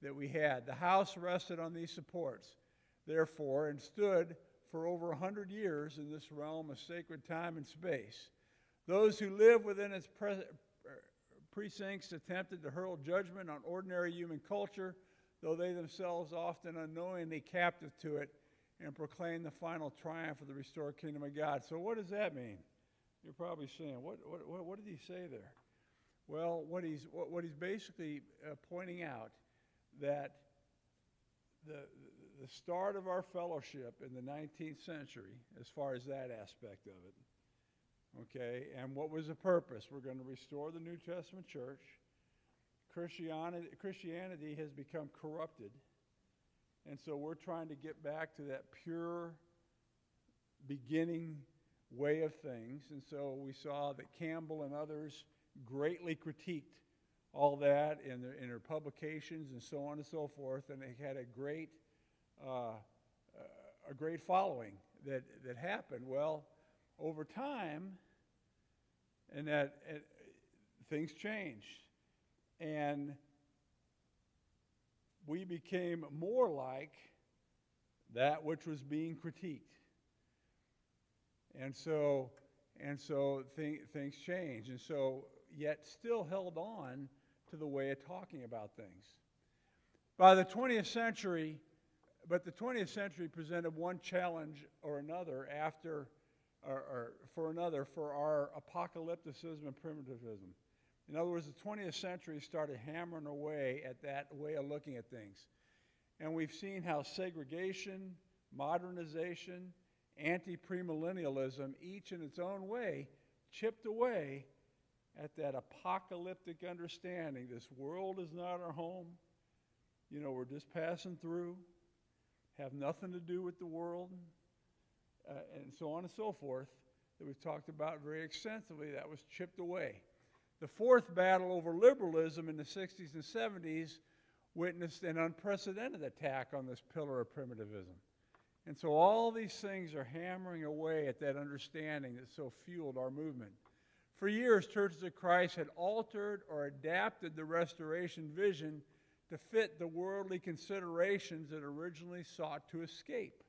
that we had. The house rested on these supports, therefore, and stood for over 100 years in this realm of sacred time and space. Those who lived within its precincts attempted to hurl judgment on ordinary human culture, though they themselves often unknowingly captive to it, and proclaimed the final triumph of the restored kingdom of God. So what does that mean? You're probably saying, what did he say there? Well, what he's basically pointing out that the start of our fellowship in the 19th century, as far as that aspect of it, okay, and what was the purpose? We're going to restore the New Testament church. Christianity has become corrupted, and so we're trying to get back to that pure beginning way of things. And so we saw that Campbell and others greatly critiqued all that in their publications and so on and so forth, and they had a great following that happened. Well, over time, and things changed, and we became more like that which was being critiqued, and so things changed, and so yet still held on to the way of talking about things. By the 20th century, but the 20th century presented one challenge or another for our apocalypticism and primitivism. In other words, the 20th century started hammering away at that way of looking at things. And we've seen how segregation, modernization, anti-premillennialism, each in its own way, chipped away at that apocalyptic understanding. This world is not our home. You know, we're just passing through, have nothing to do with the world, and so on and so forth, that we've talked about very extensively. That was chipped away. The fourth battle over liberalism in the 60s and 70s witnessed an unprecedented attack on this pillar of primitivism. And so all these things are hammering away at that understanding that so fueled our movement. For years, Churches of Christ had altered or adapted the restoration vision to fit the worldly considerations that originally sought to escape.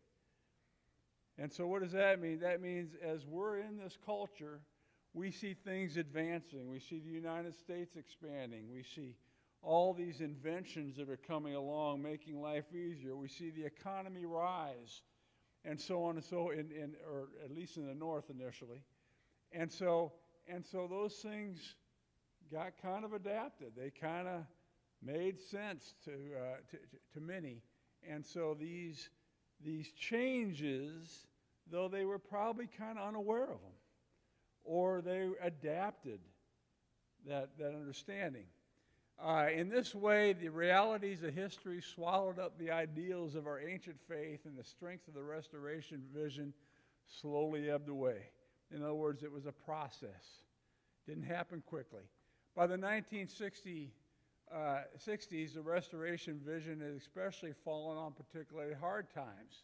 And so what does that mean? That means as we're in this culture, we see things advancing. We see the United States expanding. We see all these inventions that are coming along, making life easier. We see the economy rise, and so on and so, or at least in the north initially. And so those things got kind of adapted. They kind of made sense to many. And so these changes, though they were probably kind of unaware of them, or they adapted that understanding. In this way, the realities of history swallowed up the ideals of our ancient faith, and the strength of the restoration vision slowly ebbed away. In other words, it was a process. Didn't happen quickly. By the 1960s, the restoration vision had especially fallen on particularly hard times.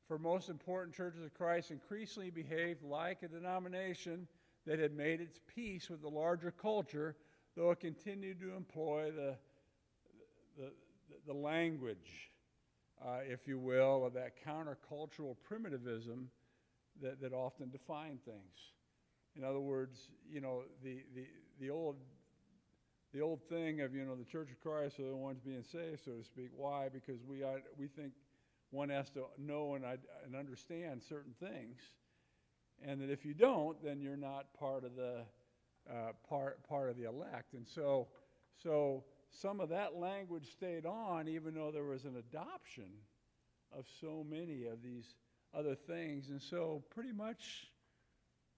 For most important Churches of Christ increasingly behaved like a denomination that had made its peace with the larger culture, though it continued to employ the language, if you will, of that countercultural primitivism that often defined things. In other words, you know, the old thing of, you know, the Church of Christ are the ones being saved, so to speak. Why? Because we think one has to know and understand certain things, and that if you don't, then you're not part of the part of the elect. And so some of that language stayed on, even though there was an adoption of so many of these other things. And so pretty much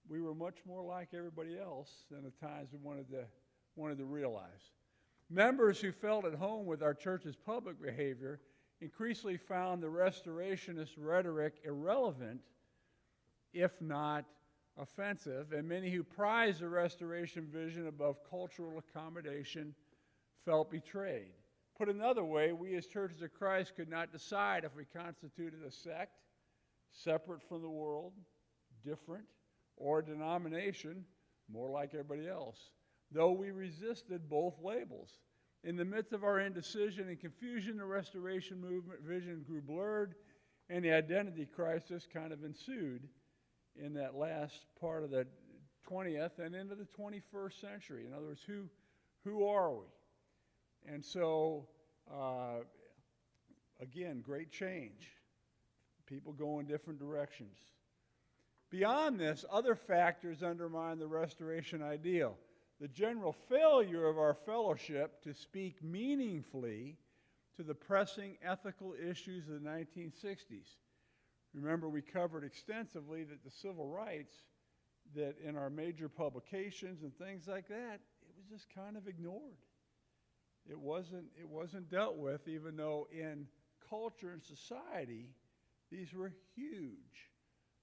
we were much more like everybody else than the times we wanted to realize. Members who felt at home with our church's public behavior increasingly found the restorationist rhetoric irrelevant, if not offensive, and many who prized the restoration vision above cultural accommodation felt betrayed. Put another way, we as Churches of Christ could not decide if we constituted a sect, separate from the world, different, or a denomination, more like everybody else, though we resisted both labels. In the midst of our indecision and confusion, the restoration movement vision grew blurred, and the identity crisis kind of ensued in that last part of the 20th and into the 21st century. In other words, who are we? And so, again, great change. People go in different directions. Beyond this, other factors undermine the restoration ideal. The general failure of our fellowship to speak meaningfully to the pressing ethical issues of the 1960s. Remember, we covered extensively that the civil rights, that in our major publications and things like that, it was just kind of ignored. It wasn't dealt with, even though in culture and society, these were huge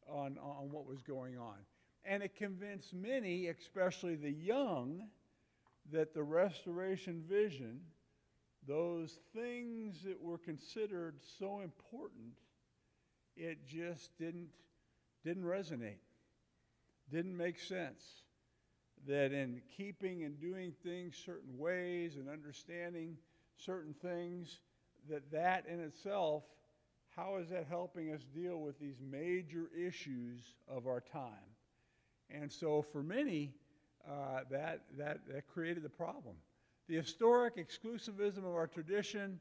on what was going on. And it convinced many, especially the young, that the restoration vision, those things that were considered so important, it just didn't resonate, didn't make sense. That in keeping and doing things certain ways and understanding certain things, that in itself, how is that helping us deal with these major issues of our time? And so for many, that created the problem. The historic exclusivism of our tradition,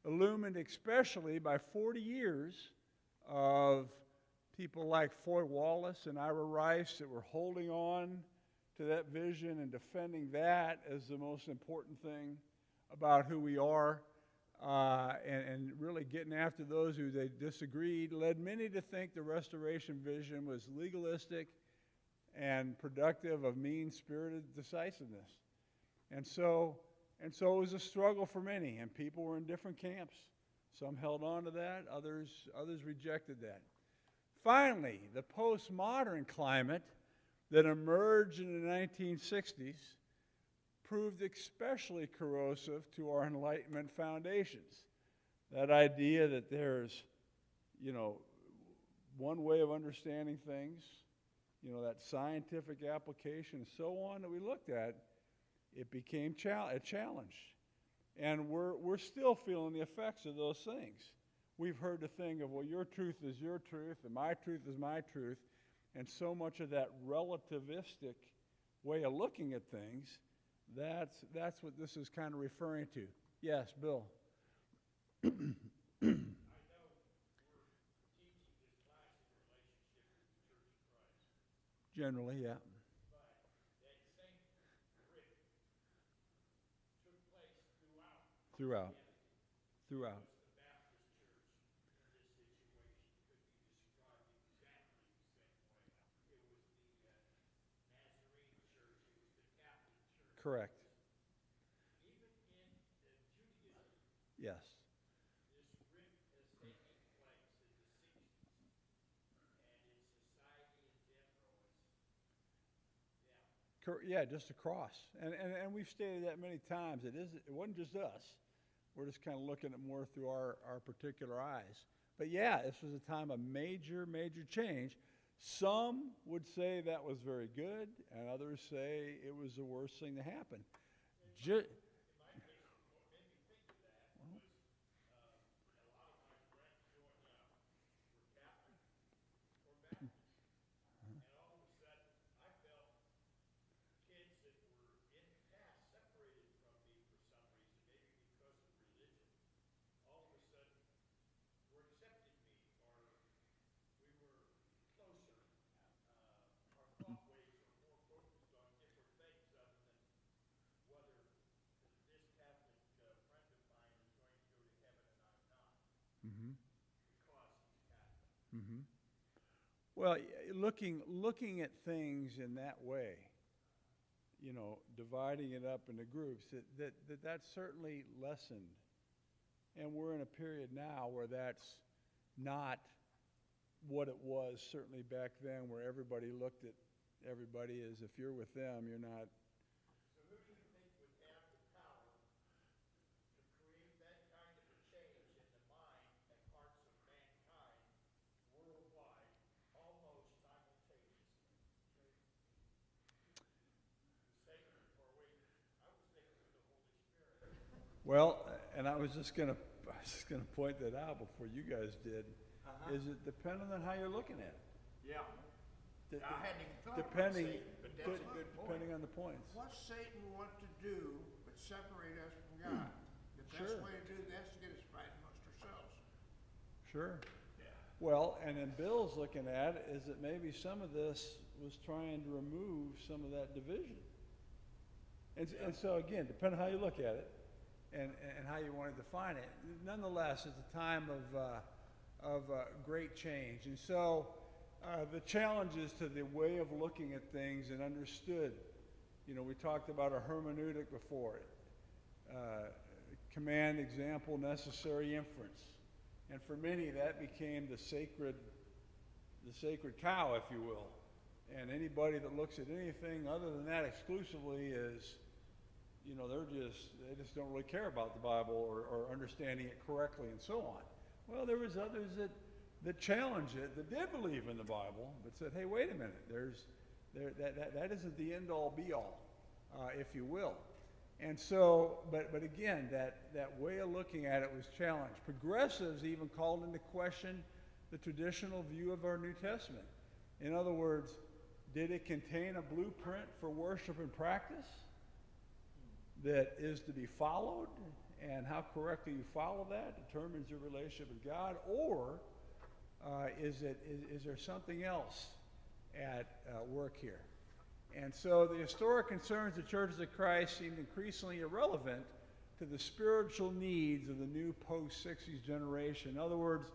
illumined especially by 40 years of people like Floyd Wallace and Ira Rice that were holding on to that vision and defending that as the most important thing about who we are, and really getting after those who they disagreed, led many to think the restoration vision was legalistic and productive of mean-spirited decisiveness. And so it was a struggle for many, and people were in different camps. Some held on to that, others rejected that. Finally, the postmodern climate that emerged in the 1960s proved especially corrosive to our Enlightenment foundations. That idea that there's, one way of understanding things, that scientific application and so on that we looked at, it became a challenge. And we're still feeling the effects of those things. We've heard the thing of, well, your truth is your truth, and my truth is my truth. And so much of that relativistic way of looking at things, that's what this is kind of referring to. Yes, Bill. I know we're teaching this class in relationship with the Church of Christ. Generally, yeah. But that same grip took place throughout. Throughout. The Baptist Church in this situation could be described exactly the same way. It was the Nazarene Church. It was the Catholic Church. Correct. Even in Judaism, Yes. this grip has taken place in the 60s. And in society in general, Yeah, just across. And we've stated that many times. It wasn't just us. We're just kind of looking at more through our particular eyes. But yeah, this was a time of major, major change. Some would say that was very good, and others say it was the worst thing to happen. in my case, what made me think of that was a lot of my friends growing up were Catholic or Baptist. And all of a sudden, I felt kids that were in the past separated from me for some reason, maybe because of religion, all of a sudden were accepting me, or we were closer. Our thought waves were more focused on different things other than whether this Catholic friend of mine is going to go to heaven and I'm not Mm-hmm. because he's Catholic. Mm-hmm. Well, looking at things in that way, dividing it up into groups, that certainly lessened. And we're in a period now where that's not what it was certainly back then, where everybody looked at everybody as if you're with them, you're not. So who do you think would have the power to create that kind of a change in the mind and hearts of mankind worldwide almost simultaneously? Satan, or wait, I was thinking of the Holy Spirit. Well, and I was just gonna point that out before you guys did. Is it dependent on how you're looking at it? Yeah. D- I hadn't even thought about Depending, Satan, but that's a good point. depending on the points. What's Satan want to do but separate us from God? The best Sure. way to do that is to get us fighting amongst ourselves. Sure. Yeah. Well, and then Bill's looking at is that maybe some of this was trying to remove some of that division. And so again, depending on how you look at it and how you want to define it, nonetheless, it's a time of great change. And so the challenges to the way of looking at things and understood, you know, we talked about a hermeneutic before it. Command, example, necessary, inference. And for many, that became the sacred cow, if you will. And anybody that looks at anything other than that exclusively is, you know, they just don't really care about the Bible or understanding it correctly and so on. Well, there was others that challenged it, that did believe in the Bible, but said, hey, wait a minute, that isn't the end-all, be-all, if you will. And so, but again, that way of looking at it was challenged. Progressives even called into question the traditional view of our New Testament. In other words, did it contain a blueprint for worship and practice that is to be followed? And how correctly you follow that determines your relationship with God, or is there something else at work here? And so the historic concerns of churches of Christ seemed increasingly irrelevant to the spiritual needs of the new post-60s generation. In other words,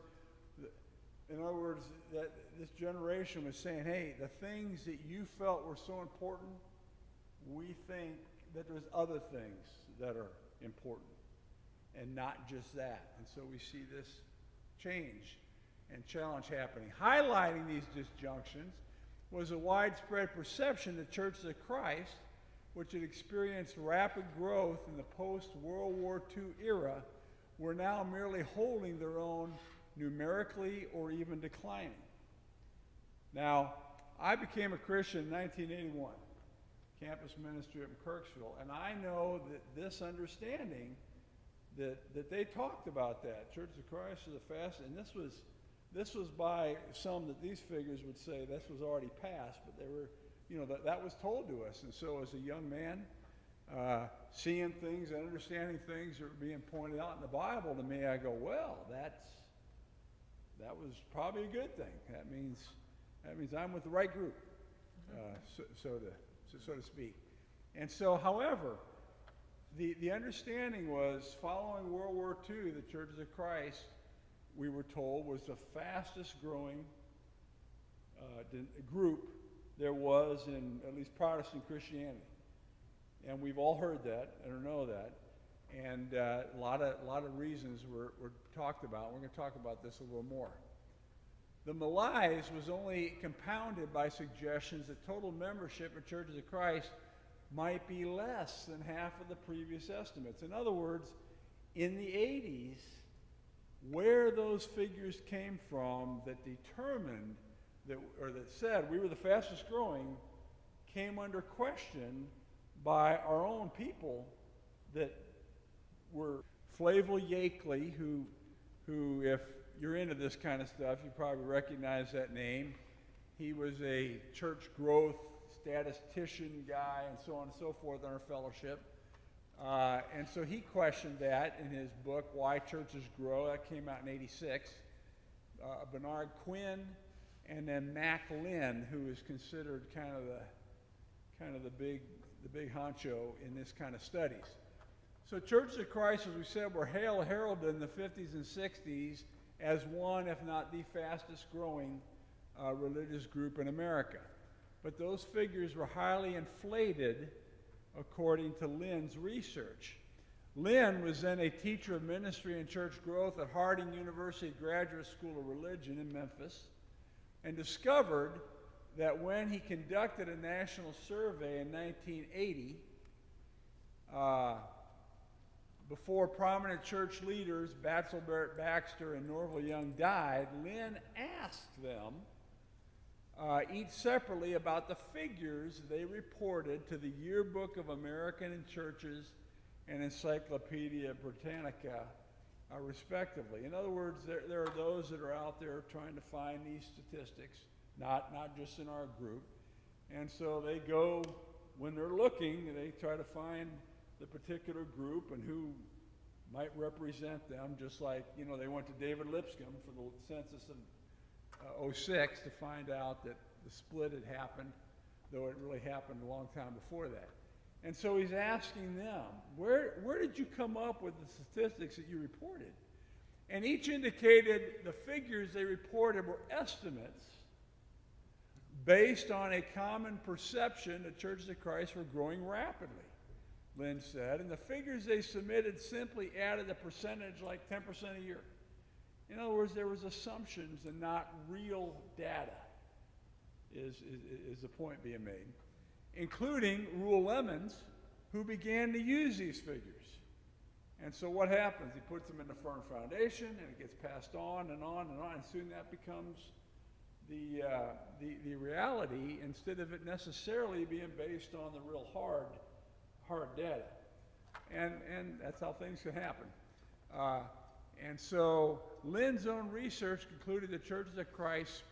that this generation was saying, hey, the things that you felt were so important, we think that there's other things that are important, and not just that. And so we see this change and challenge happening. Highlighting these disjunctions was a widespread perception that churches of Christ, which had experienced rapid growth in the post-World War II era, were now merely holding their own numerically or even declining. Now, I became a Christian in 1981, campus ministry in Kirksville, and I know that this understanding that they talked about that. Churches of Christ are the fast, and this was by some that these figures would say this was already past, but they were, you know, that was told to us. And so as a young man, seeing things and understanding things that were being pointed out in the Bible to me, I go, well, that was probably a good thing. That means I'm with the right group, so to speak. And so, however, the understanding was, following World War II, the Churches of Christ, we were told, was the fastest growing group there was in at least Protestant Christianity. And we've all heard that and know that. And a lot of reasons were talked about. We're going to talk about this a little more. The malaise was only compounded by suggestions that total membership in Churches of Christ might be less than half of the previous estimates. In other words, in the 80s, where those figures came from that determined that said we were the fastest growing came under question by our own people that were Flavel Yakeley, who if you're into this kind of stuff, you probably recognize that name. He was a church growth statistician guy and so on and so forth in our fellowship. And so he questioned that in his book, Why Churches Grow. That came out in '86. Bernard Quinn, and then Mac Lynn, who is considered kind of the big honcho in this kind of studies. So Churches of Christ, as we said, were heralded in the 50s and 60s as one, if not the fastest growing religious group in America. But those figures were highly inflated according to Lynn's research. Lynn was then a teacher of ministry and church growth at Harding University Graduate School of Religion in Memphis, and discovered that when he conducted a national survey in 1980, before prominent church leaders, Batzelbert Baxter and Norval Young, died, Lynn asked them each separately about the figures they reported to the Yearbook of American Churches and Encyclopedia Britannica, respectively. In other words, there are those that are out there trying to find these statistics, not just in our group. And so they go, when they're looking, they try to find the particular group and who might represent them, just like, you know, they went to David Lipscomb for the census of '06 to find out that the split had happened, though it really happened a long time before that. And so he's asking them, where did you come up with the statistics that you reported? And each indicated the figures they reported were estimates based on a common perception that Churches of Christ were growing rapidly, Lynn said. And the figures they submitted simply added a percentage like 10% a year. In other words, there was assumptions and not real data, is the point being made, including Rule Lemons, who began to use these figures. And so what happens? He puts them in the Fern Foundation, and it gets passed on and on and on, and soon that becomes the reality, instead of it necessarily being based on the real hard data. And that's how things can happen. And so Lynn's own research concluded that Churches of Christ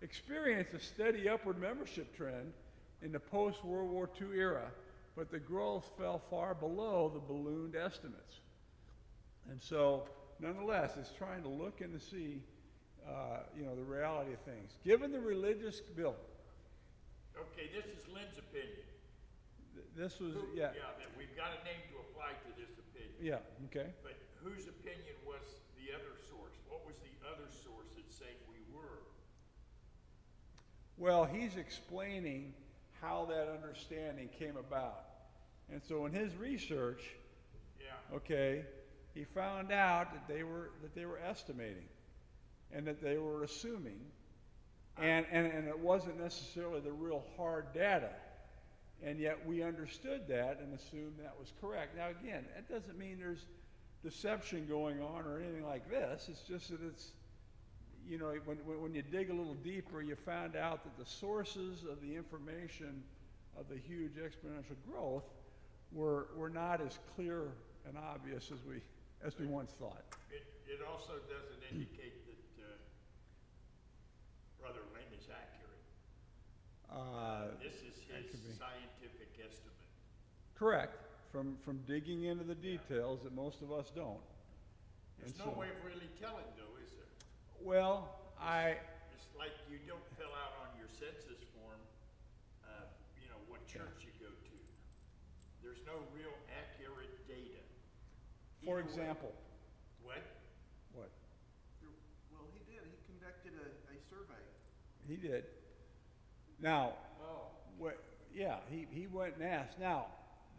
experienced a steady upward membership trend in the post-World War II era, but the growth fell far below the ballooned estimates. And so, nonetheless, it's trying to look and to see, the reality of things. Given the religious bill. Okay, this is Lynn's opinion. This was, Yeah, that we've got a name to apply to this opinion. Yeah, okay. But whose opinion was the other source? What was the other source that said we were? Well, he's explaining how that understanding came about. And so in his research, okay, he found out that they were estimating and that they were assuming, and it wasn't necessarily the real hard data. And yet we understood that and assumed that was correct. Now again, that doesn't mean there's deception going on or anything like this. It's just that it's, when you dig a little deeper, you found out that the sources of the information of the huge exponential growth were not as clear and obvious as we once thought. It also doesn't indicate that Brother Lynn is accurate. This is his scientific estimate. Correct. From digging into the details that most of us don't. There's no way of really telling, though, is there? Well, It's like you don't fill out on your census form, what church you go to. There's no real accurate data. For example. What? What? Well, he did. He conducted a survey. He did. Now, he went and asked. Now,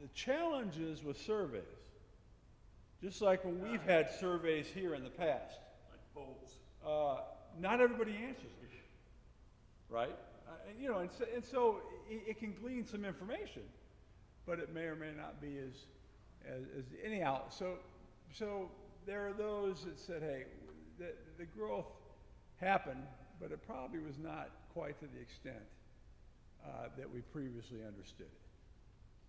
the challenges with surveys, just like when we've had surveys here in the past, Like polls. not everybody answers them, right? And so it can glean some information, but it may or may not be as anyhow. So there are those that said, hey, the growth happened, but it probably was not quite to the extent that we previously understood it.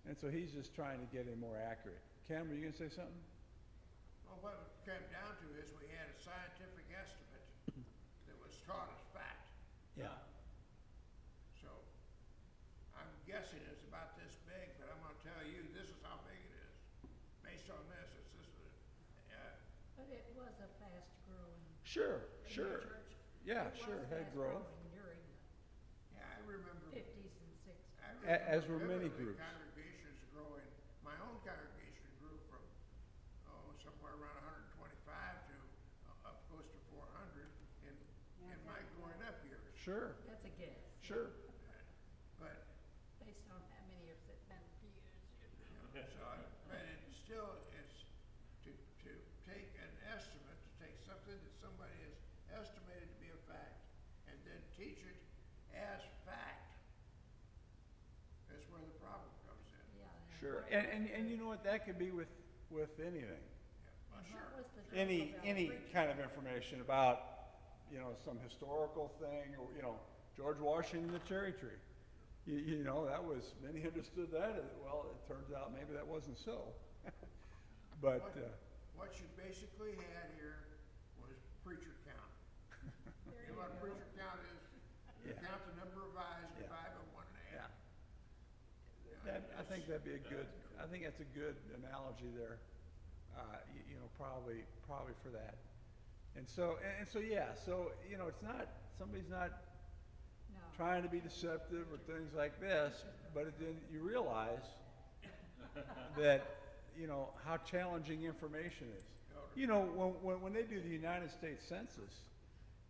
And so he's just trying to get it more accurate. Cam, were you going to say something? Well, what it came down to is we had a scientific estimate that was taught as fact. Yeah. So I'm guessing it's about this big, but I'm going to tell you this is how big it is. Based on this, it's this. But it was a fast growing. Sure. Church. Yeah, It sure, was had fast growth. growing during the Yeah, I remember. 50s and 60s. I remember As were many vividly groups. Congregations growing. My own congregation grew from somewhere around 125 to up close to 400 in my growing up years. Sure. That's a guess. Sure. But Based on how many years it's been used. but it still is to take an estimate, to take something that somebody has estimated to be a fact, and then teach it as fact. That's where the problem comes in. Yeah. Sure. And you know what? That could be with anything. Well, And sure. what was the joke Any about preaching? kind of information about, some historical thing, or, George Washington, the cherry tree. That was, many understood that. Well, it turns out maybe that wasn't so. But, What you basically had here was preacher count. You know what a preacher count is? You Yeah. count the number of eyes, Yeah. divide by 1.5. yeah, I think that'd be a good, I think that's a good analogy there. Probably for that. And so, yeah, so, it's not, somebody's not No. trying to be deceptive or things like this, but then you realize that, how challenging information is. When they do the United States Census,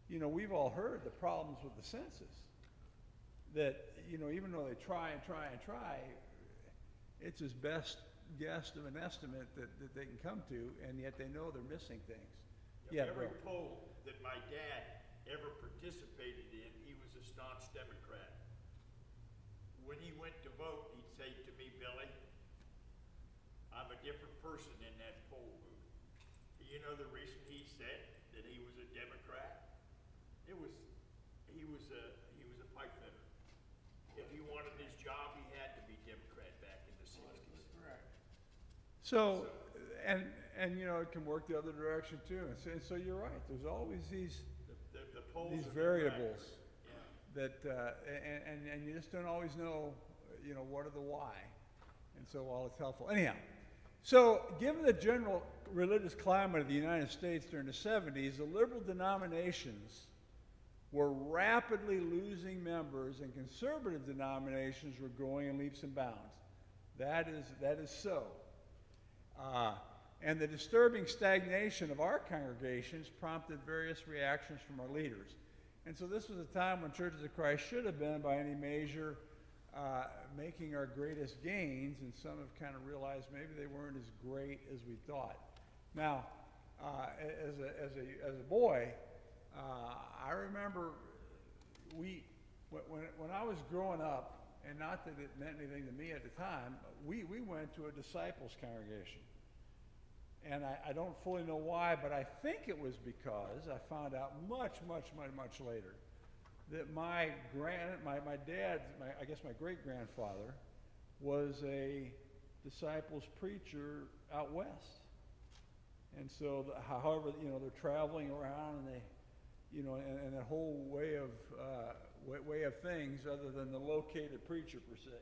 we've all heard the problems with the census. That, even though they try and try and try, it's his best guess of an estimate that they can come to, and yet they know they're missing things. Yeah, Every Bill. poll that my dad ever participated in, he was a staunch Democrat. When he went to vote, he'd say to me, Billy, I'm a different person in that poll booth. You know the reason he said that he was a Democrat? He was a pipe fitter. If he wanted his job, he had to be Democrat back in the 60s. Correct. So, and it can work the other direction too. And so you're right. There's always these The polls these have been variables accurate. that, and you just don't always know, what are the why. And so while it's helpful. Anyhow, so given the general religious climate of the United States during the 70s, the liberal denominations were rapidly losing members and conservative denominations were growing in leaps and bounds. That is so. And the disturbing stagnation of our congregations prompted various reactions from our leaders. And so this was a time when Churches of Christ should have been, by any measure, making our greatest gains, and some have kind of realized maybe they weren't as great as we thought. Now, as a boy, I remember when I was growing up, and not that it meant anything to me at the time, we went to a disciples congregation. And I don't fully know why, but I think it was because I found out much later that my great-grandfather was a disciples preacher out west. And so, however, they're traveling around, and they, and that whole way of things, other than the located preacher per se.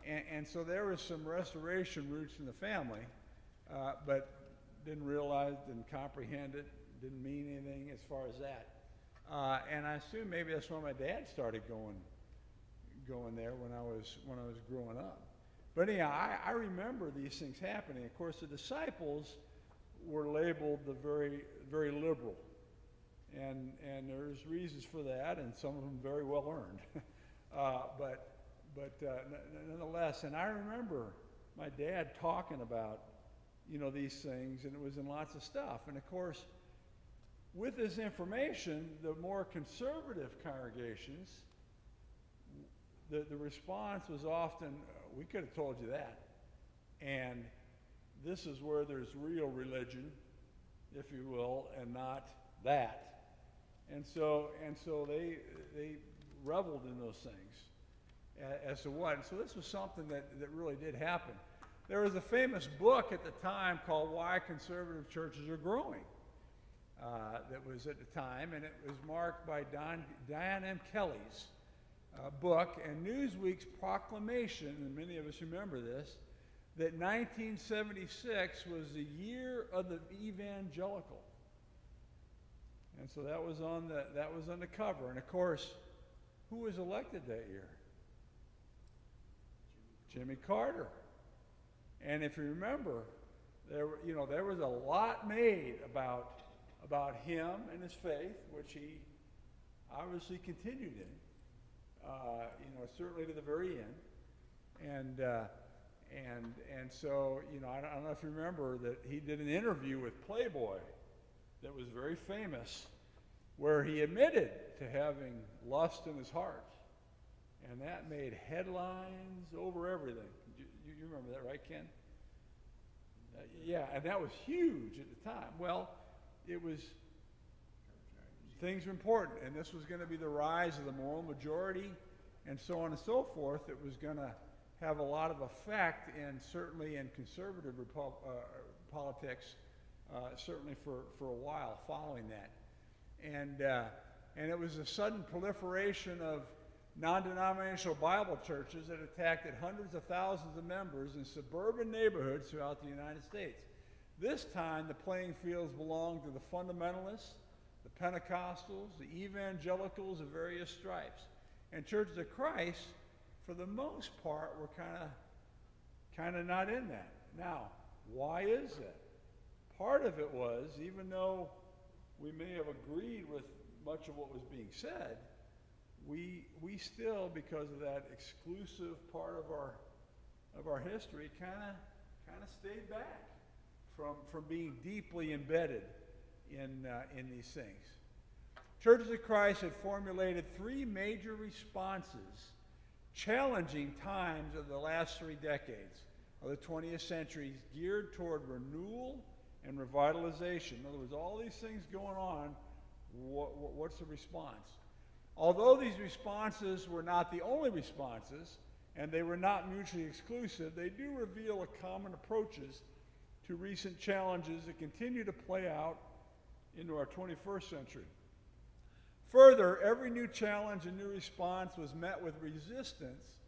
And so there was some restoration roots in the family, but didn't realize, didn't comprehend it, didn't mean anything as far as that. And I assume maybe that's when my dad started going there when I was growing up. But anyhow, I remember these things happening. Of course, the disciples were labeled the very liberal, and there's reasons for that, and some of them very well earned. But nonetheless, and I remember my dad talking about, these things, and it was in lots of stuff. And of course, with this information, the more conservative congregations, the response was often, we could have told you that. And this is where there's real religion, if you will, and not that. And so they reveled in those things as to what. And so this was something that really did happen. There was a famous book at the time called Why Conservative Churches Are Growing that was at the time, and it was marked by Diane M. Kelly's book, and Newsweek's proclamation, and many of us remember this, that 1976 was the year of the evangelical. And so that was on the cover. And of course, who was elected that year? Jimmy Carter. And if you remember, there was a lot made about him and his faith, which he obviously continued in. Certainly to the very end. And so, I don't know if you remember that he did an interview with Playboy that was very famous, where he admitted to having lust in his heart. And that made headlines over everything. You remember that, right, Ken? Yeah, and that was huge at the time. Well, things were important, and this was going to be the rise of the moral majority, and so on and so forth. It was going to have a lot of effect, and certainly in conservative politics, certainly for a while following that. And it was a sudden proliferation of non-denominational Bible churches that attracted hundreds of thousands of members in suburban neighborhoods throughout the United States. This time, the playing fields belonged to the fundamentalists, the Pentecostals, the evangelicals of various stripes. And Churches of Christ, for the most part, were kind of not in that. Now, why is that? Part of it was, even though we may have agreed with much of what was being said, we still, because of that exclusive part of our history, kind of stayed back from being deeply embedded in these things. Churches of Christ had formulated three major responses challenging times of the last 3 decades of the 20th century, geared toward renewal and revitalization. In other words, all these things going on, what's the response? Although these responses were not the only responses, and they were not mutually exclusive, they do reveal a common approaches to recent challenges that continue to play out into our 21st century. Further, every new challenge and new response was met with resistance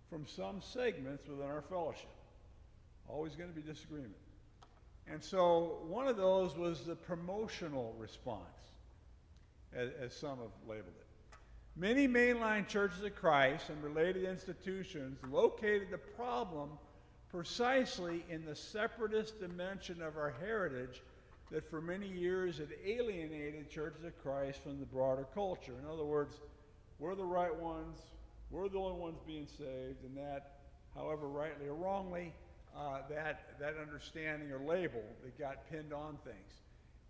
from some segments within our fellowship. Always going to be disagreement. And so one of those was the promotional response, as some have labeled it. Many mainline churches of Christ and related institutions located the problem precisely in the separatist dimension of our heritage that for many years had alienated Churches of Christ from the broader culture. In other words, we're the right ones, we're the only ones being saved, and that, however rightly or wrongly, that understanding or label that got pinned on things.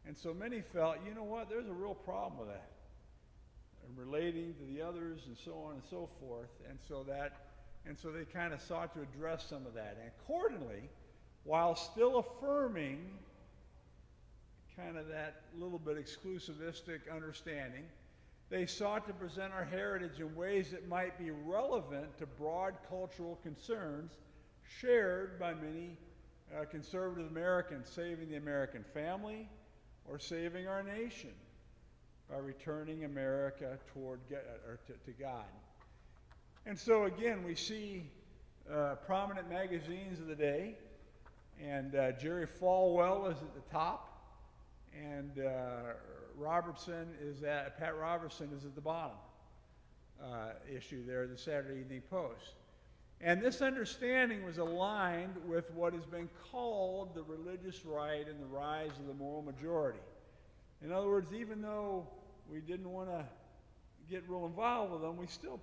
And so many felt, you know what, there's a real problem with that, and relating to the others and so on and so forth. And so they kind of sought to address some of that. And accordingly, while still affirming kind of that little bit exclusivistic understanding, they sought to present our heritage in ways that might be relevant to broad cultural concerns shared by many conservative Americans, saving the American family or saving our nation by returning America to God. And so again, we see prominent magazines of the day, and Jerry Falwell is at the top, and Pat Robertson is at the bottom issue there, the Saturday Evening Post. And this understanding was aligned with what has been called the religious right and the rise of the moral majority. In other words, even though we didn't want to get real involved with them, we still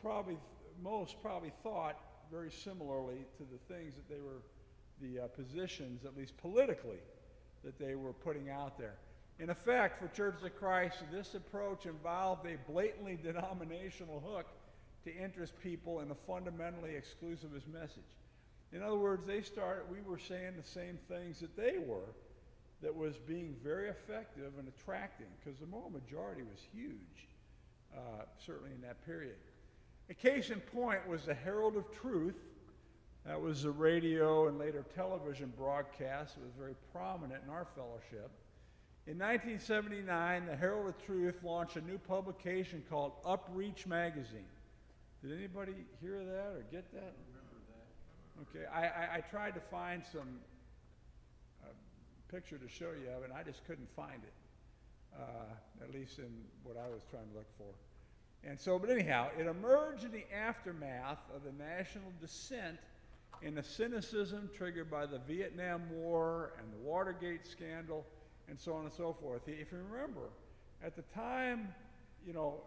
most probably thought very similarly to the things that they were, the positions, at least politically, that they were putting out there. In effect, for Churches of Christ, this approach involved a blatantly denominational hook to interest people in a fundamentally exclusivist message. In other words, we were saying the same things that they were, that was being very effective and attracting, because the moral majority was huge, certainly in that period. A case in point was the Herald of Truth. That was a radio and later television broadcast that was very prominent in our fellowship. In 1979, the Herald of Truth launched a new publication called Upreach Magazine. Did anybody hear that or get that? I remember that. Okay, I tried to find some picture to show you of it, and I just couldn't find it, at least in what I was trying to look for. And so, but anyhow, it emerged in the aftermath of the national dissent in the cynicism triggered by the Vietnam War and the Watergate scandal and so on and so forth. If you remember, at the time, you know,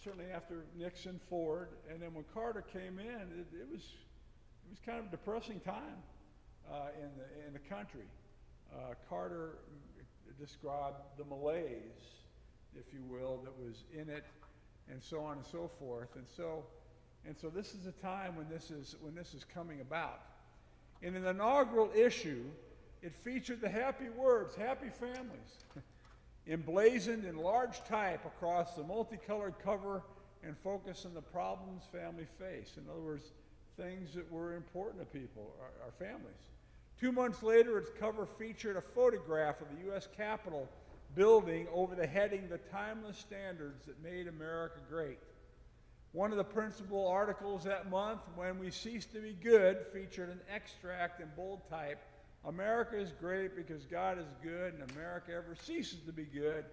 certainly after Nixon, Ford, and then when Carter came in, it was kind of a depressing time in the country. Carter described the malaise, if you will, that was in it, and so on and so forth. And so this is a time when this is coming about. In an inaugural issue, it featured the happy words, "Happy Families," emblazoned in large type across the multicolored cover and focused on the problems families face. In other words, things that were important to people, our families. 2 months later, its cover featured a photograph of the U.S. Capitol building over the heading, "The Timeless Standards That Made America Great." One of the principal articles that month, "When We Cease to Be Good," featured an extract in bold type, "America is great because God is good, and America ever ceases to be good,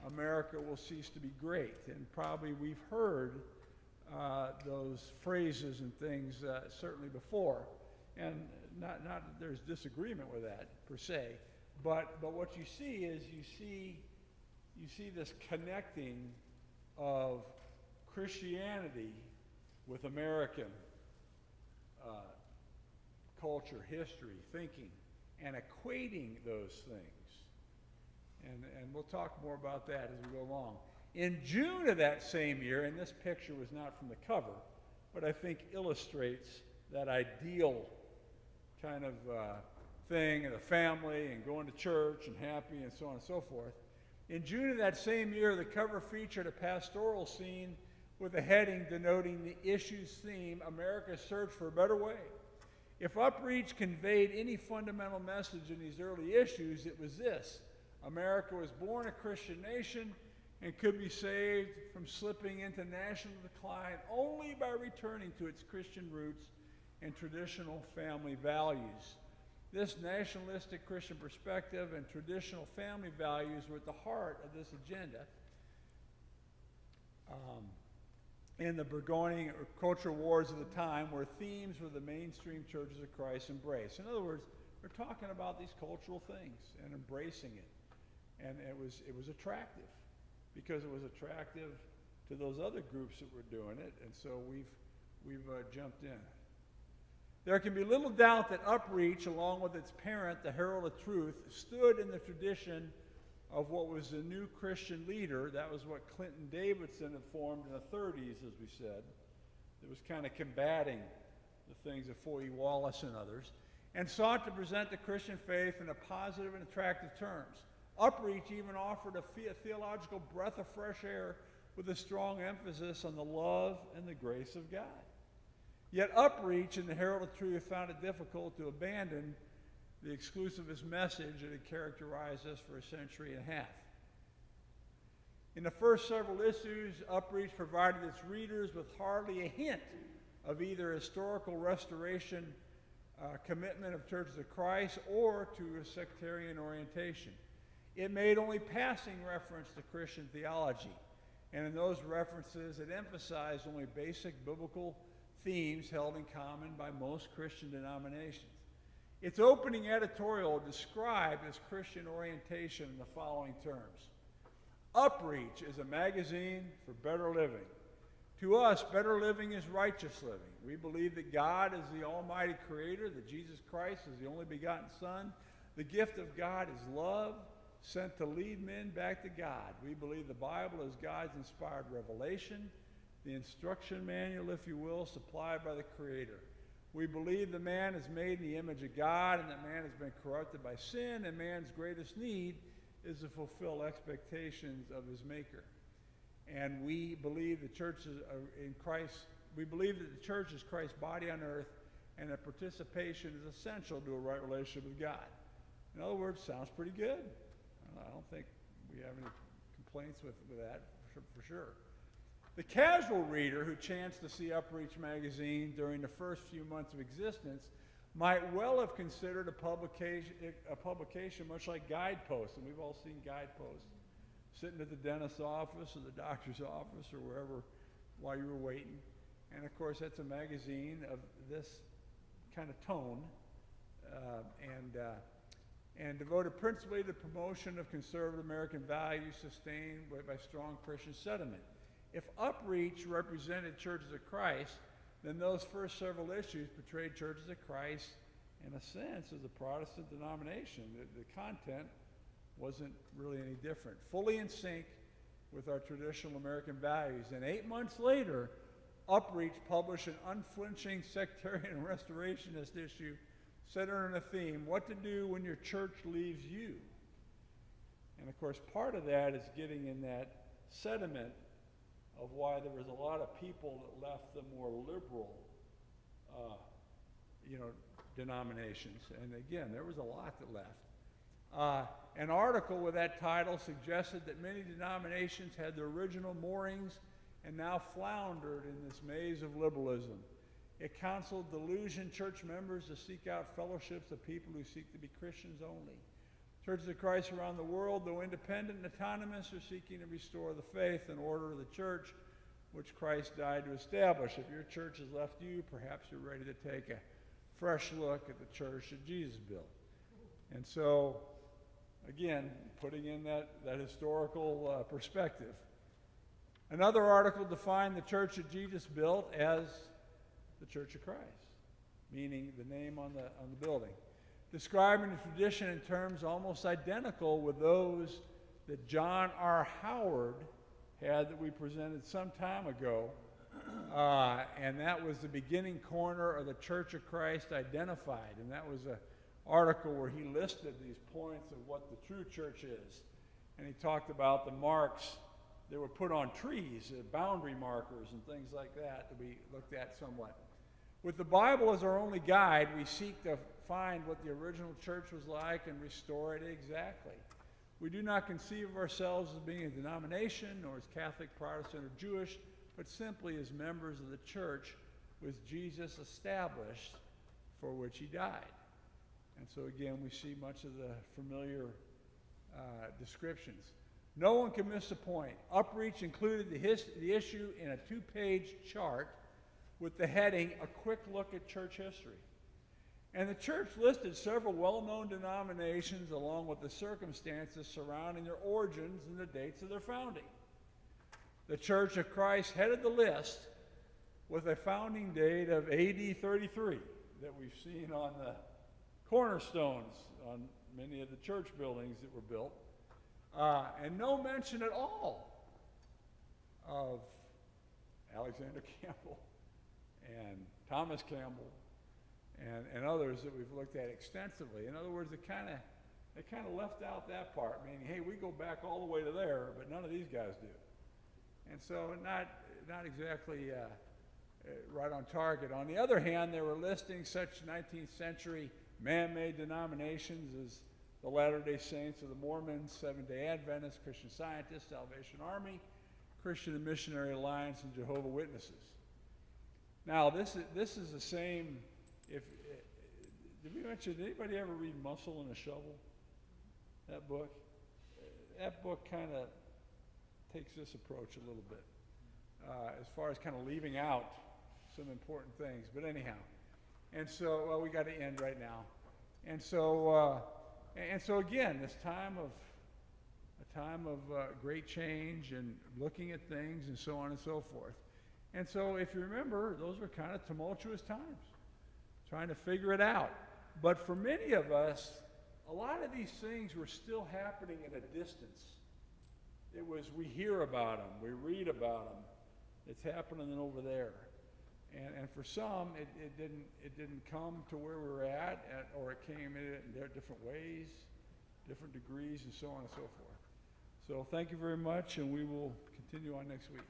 America will cease to be great." And probably we've heard those phrases and things certainly before. And not that there's disagreement with that per se, but what you see is you see this connecting of Christianity with American culture, history, thinking, and equating those things. And we'll talk more about that as we go along. In June of that same year, and this picture was not from the cover, but I think illustrates that ideal kind of thing, and the family, and going to church, and happy, and so on and so forth. In June of that same year, the cover featured a pastoral scene with a heading denoting the issue's theme, "America's Search for a Better Way." If Upreach conveyed any fundamental message in these early issues, it was this: America was born a Christian nation and could be saved from slipping into national decline only by returning to its Christian roots and traditional family values. This nationalistic Christian perspective and traditional family values were at the heart of this agenda. In the burgeoning cultural wars of the time, where themes were the mainstream churches of Christ embraced. In other words, they're talking about these cultural things and embracing it. And it was attractive, because it was attractive to those other groups that were doing it, and so we've jumped in. There can be little doubt that Upreach, along with its parent, the Herald of Truth, stood in the tradition of what was the new Christian leader. That was what Clinton Davidson had formed in the 30s, as we said. It was kind of combating the things of Foy Wallace and others, and sought to present the Christian faith in a positive and attractive terms. Upreach even offered a theological breath of fresh air with a strong emphasis on the love and the grace of God. Yet Upreach and the Herald of Truth found it difficult to abandon the exclusivist message that had characterized us for a century and a half. In the first several issues, Upreach provided its readers with hardly a hint of either historical restoration, commitment of Churches of Christ, or to a sectarian orientation. It made only passing reference to Christian theology, and in those references it emphasized only basic biblical themes held in common by most Christian denominations. Its opening editorial described its Christian orientation in the following terms: Upreach is a magazine for better living. To us, better living is righteous living. We believe that God is the Almighty Creator, that Jesus Christ is the only begotten Son. The gift of God is love, sent to lead men back to God. We believe the Bible is God's inspired revelation, the instruction manual, if you will, supplied by the Creator. We believe the man is made in the image of God, and that man has been corrupted by sin, and man's greatest need is to fulfill expectations of his Maker. And we believe the church is in Christ. We believe that the church is Christ's body on earth, and that participation is essential to a right relationship with God. In other words, sounds pretty good. I don't think we have any complaints with that for sure. The casual reader who chanced to see Upreach magazine during the first few months of existence might well have considered a publication much like Guideposts, and we've all seen Guideposts, sitting at the dentist's office or the doctor's office or wherever while you were waiting. And of course, that's a magazine of this kind of tone, and devoted principally to the promotion of conservative American values sustained by strong Christian sentiment. If Upreach represented Churches of Christ, then those first several issues portrayed Churches of Christ, in a sense, as a Protestant denomination. The content wasn't really any different, fully in sync with our traditional American values. And 8 months later, Upreach published an unflinching sectarian and restorationist issue centered on a theme: what to do when your church leaves you. And of course, part of that is getting in that sediment of why there was a lot of people that left the more liberal denominations. And again, there was a lot that left. An article with that title suggested that many denominations had their original moorings and now floundered in this maze of liberalism. It counseled delusioned church members to seek out fellowships of people who seek to be Christians only. Churches of Christ around the world, though independent and autonomous, are seeking to restore the faith and order of the church which Christ died to establish. If your church has left you, perhaps you're ready to take a fresh look at the church that Jesus built. And so, again, putting in that historical perspective. Another article defined the church that Jesus built as the Church of Christ, meaning the name on the building, describing the tradition in terms almost identical with those that John R. Howard had that we presented some time ago, and that was the beginning corner of the Church of Christ identified, and that was an article where he listed these points of what the true church is, and he talked about the marks that were put on trees, boundary markers and things like that we looked at somewhat. With the Bible as our only guide, we seek to find what the original church was like and restore it exactly. We do not conceive of ourselves as being a denomination, nor as Catholic, Protestant, or Jewish, but simply as members of the church which Jesus established, for which he died. And so again, we see much of the familiar descriptions. No one can miss a point. Upreach included the issue in a 2-page chart with the heading, A Quick Look at Church History. And the church listed several well-known denominations along with the circumstances surrounding their origins and the dates of their founding. The Church of Christ headed the list with a founding date of AD 33 that we've seen on the cornerstones on many of the church buildings that were built. And no mention at all of Alexander Campbell and Thomas Campbell and others that we've looked at extensively. In other words, they kind of left out that part, meaning, hey, we go back all the way to there, but none of these guys do. And so not exactly right on target. On the other hand, they were listing such 19th century man-made denominations as the Latter-day Saints of the Mormons, Seventh-day Adventists, Christian Scientists, Salvation Army, Christian and Missionary Alliance, and Jehovah's Witnesses. Now, this is the same. Did we mention? Did anybody ever read Muscle and a Shovel? That book. That book kind of takes this approach a little bit, as far as kind of leaving out some important things. But anyhow, and so we got to end right now, and so again, this time of great change and looking at things and so on and so forth. And so if you remember, those were kind of tumultuous times, trying to figure it out. But for many of us, a lot of these things were still happening at a distance. It was, we hear about them, we read about them, it's happening over there. And for some, it didn't come to where we were at, or it came in different ways, different degrees, and so on and so forth. So thank you very much, and we will continue on next week.